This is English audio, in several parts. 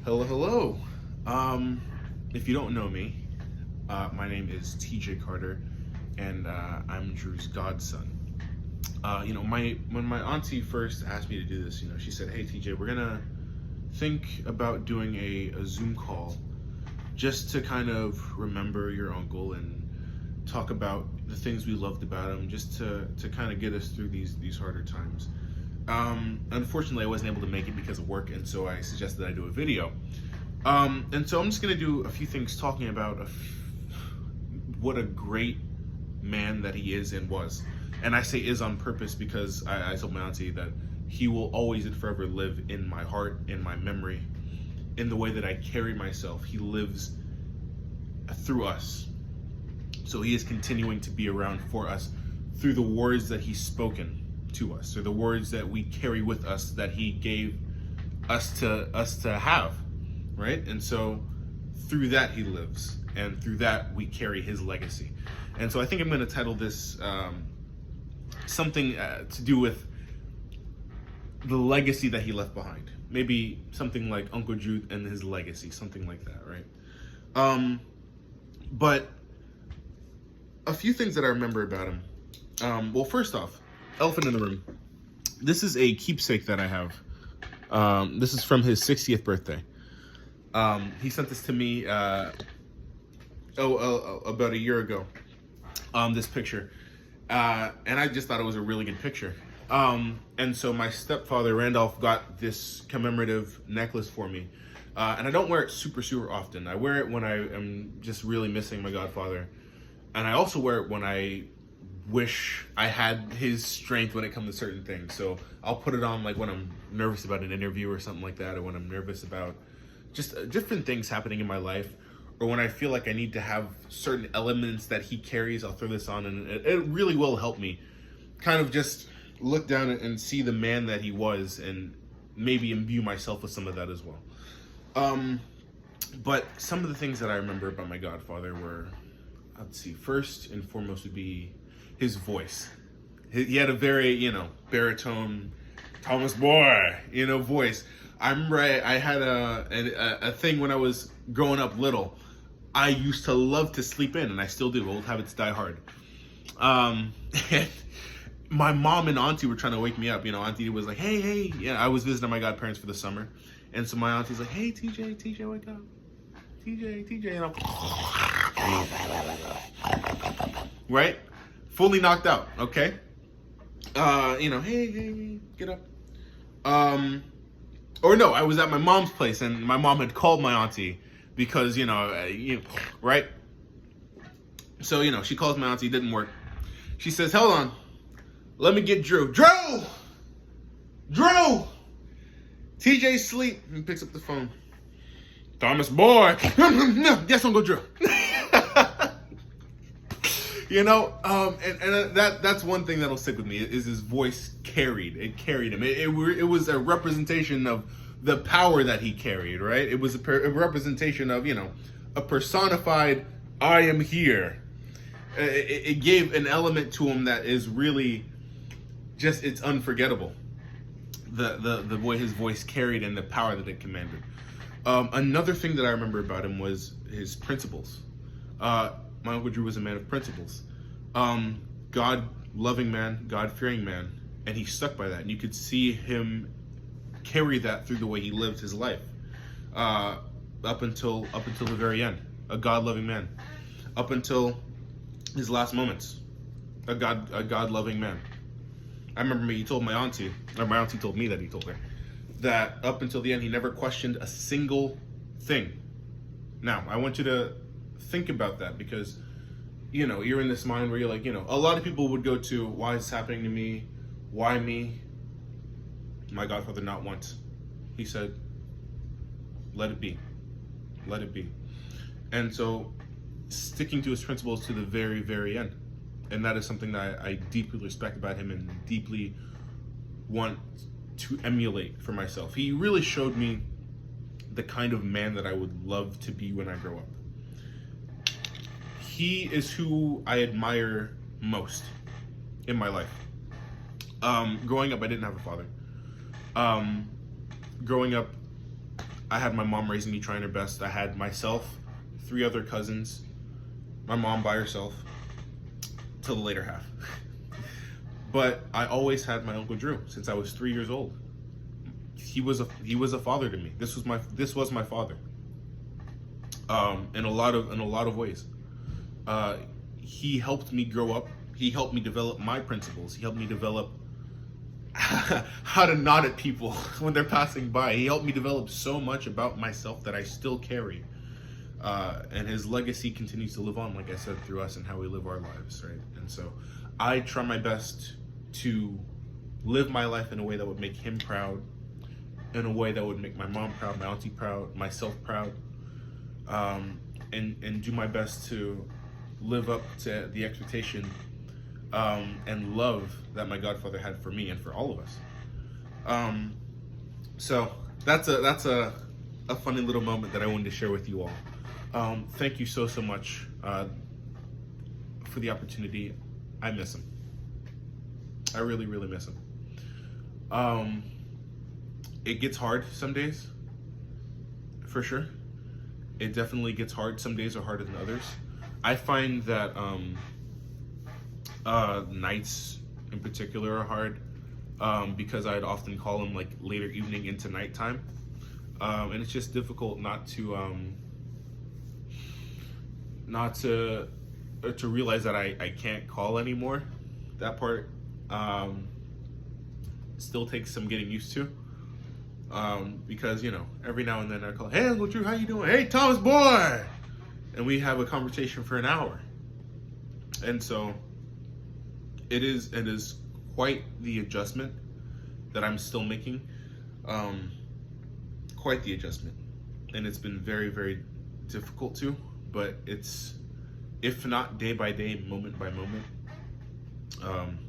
Hello, hello. If you don't know me, my name is TJ Carter, and I'm Drew's godson. When my auntie first asked me to do this, she said, "Hey, TJ, we're gonna think about doing a Zoom call just to kind of remember your uncle and talk about the things we loved about him, just to kind of get us through these harder times." Unfortunately, I wasn't able to make it because of work, and so I suggested I do a video. And so I'm just going to do a few things talking about what a great man that he is and was. And I say is on purpose because I told my auntie that he will always and forever live in my heart, in my memory, in the way that I carry myself. He lives through us. So he is continuing to be around for us through the words that he's spoken to us, or the words that we carry with us that he gave us to have, right? And so through that he lives, and through that we carry his legacy. And so I think I'm going to title this something to do with the legacy that he left behind. Maybe something like Uncle Drew and his legacy, something like that, right? But a few things that I remember about him. Well, first off, elephant in the room. This is a keepsake that I have. This is from his 60th birthday. He sent this to me about a year ago. This picture. And I just thought it was a really good picture. And so my stepfather, Randolph, got this commemorative necklace for me. And I don't wear it super often. I wear it when I am just really missing my godfather. And I also wear it when I wish I had his strength when it comes to certain things. So I'll put it on like when I'm nervous about an interview or something like that, or when I'm nervous about just different things happening in my life, or when I feel like I need to have certain elements that he carries. I'll throw this on, and it really will help me kind of just look down and see the man that he was, and maybe imbue myself with some of that as well. But some of the things that I remember about my godfather were, let's see, first and foremost would be his voice. He had a very, baritone, Thomas Boy, voice. I remember I had a thing when I was growing up little. I used to love to sleep in, and I still do. Old habits die hard. And my mom and auntie were trying to wake me up. Auntie was like, hey. Yeah, I was visiting my godparents for the summer. And so my auntie's like, hey, TJ, wake up. TJ, right? Fully knocked out, okay? Hey, get up. Or no, I was at my mom's place, and my mom had called my auntie because, right? So, she calls my auntie, it didn't work. She says, hold on, let me get Drew. Drew! TJ's asleep. He picks up the phone. Thomas Boy. No, yes, Uncle Drew. And that's one thing that'll stick with me is his voice carried. It carried him. It was a representation of the power that he carried, right? It was a representation of, a personified, I am here. It gave an element to him that is really just, it's unforgettable. The way his voice carried and the power that it commanded. Another thing that I remember about him was his principles. My Uncle Drew was a man of principles. God-loving man, God-fearing man, and he stuck by that. And you could see him carry that through the way he lived his life, up until the very end. A God-loving man, up until his last moments. A God-loving man. I remember he told my auntie, or my auntie told me that he told her, that up until the end he never questioned a single thing. Now, I want you to think about that, because you're in this mind where you're like, a lot of people would go to, why is this happening to me? Why me? My godfather, not once. He said, let it be. Let it be. And so sticking to his principles to the very, very end. And that is something that I deeply respect about him and deeply want to emulate for myself. He really showed me the kind of man that I would love to be when I grow up. He is who I admire most in my life. Growing up, I didn't have a father. Growing up, I had my mom raising me, trying her best. I had myself, 3 other cousins, my mom by herself, till the later half. But I always had my Uncle Drew since I was 3 years old. He was a father to me. This was my father. In a lot of ways. He helped me grow up. He helped me develop my principles. He helped me develop how to nod at people when they're passing by. He helped me develop so much about myself that I still carry. And his legacy continues to live on, like I said, through us and how we live our lives, right? And so I try my best to live my life in a way that would make him proud, in a way that would make my mom proud, my auntie proud, myself proud, and do my best to live up to the expectation and love that my godfather had for me and for all of us. So that's a funny little moment that I wanted to share with you all. Thank you so much for the opportunity. I miss him. I really miss him. It gets hard some days, for sure. It definitely gets hard. Some days are harder than others. I find that nights in particular are hard because I'd often call him like later evening into nighttime, and it's just difficult not to realize that I can't call anymore. That part still takes some getting used to, because every now and then I call, "Hey Uncle Drew, how you doing? Hey Thomas boy," and we have a conversation for an hour. And so it is quite the adjustment that I'm still making, quite the adjustment, and it's been very difficult to, but it's, if not day by day, moment by moment.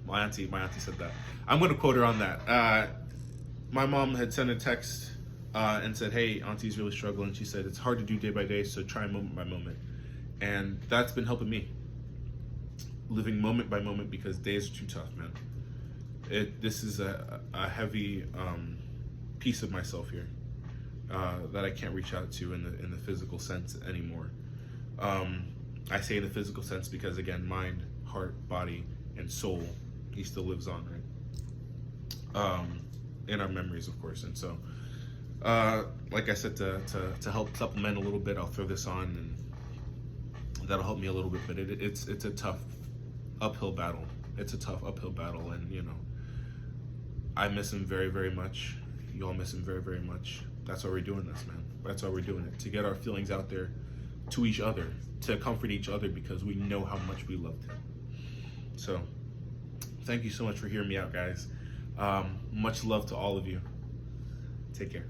My auntie said that. I'm going to quote her on that. My mom had sent a text and said, "Hey, auntie's really struggling." She said, "It's hard to do day by day, so try moment by moment." And that's been helping me, living moment by moment, because days are too tough, man. This is a heavy piece of myself here that I can't reach out to in the physical sense anymore. I say in the physical sense because, again, mind, heart, body, and soul, he still lives on, right? In our memories, of course. And so, like I said, to help supplement a little bit, I'll throw this on, and that'll help me a little bit. But it's a tough uphill battle. It's a tough uphill battle, and I miss him very much. You all miss him very much. That's why we're doing this, man. That's why we're doing it, to get our feelings out there to each other, to comfort each other, because we know how much we loved him. So thank you so much for hearing me out, guys. Much love to all of you. Take care.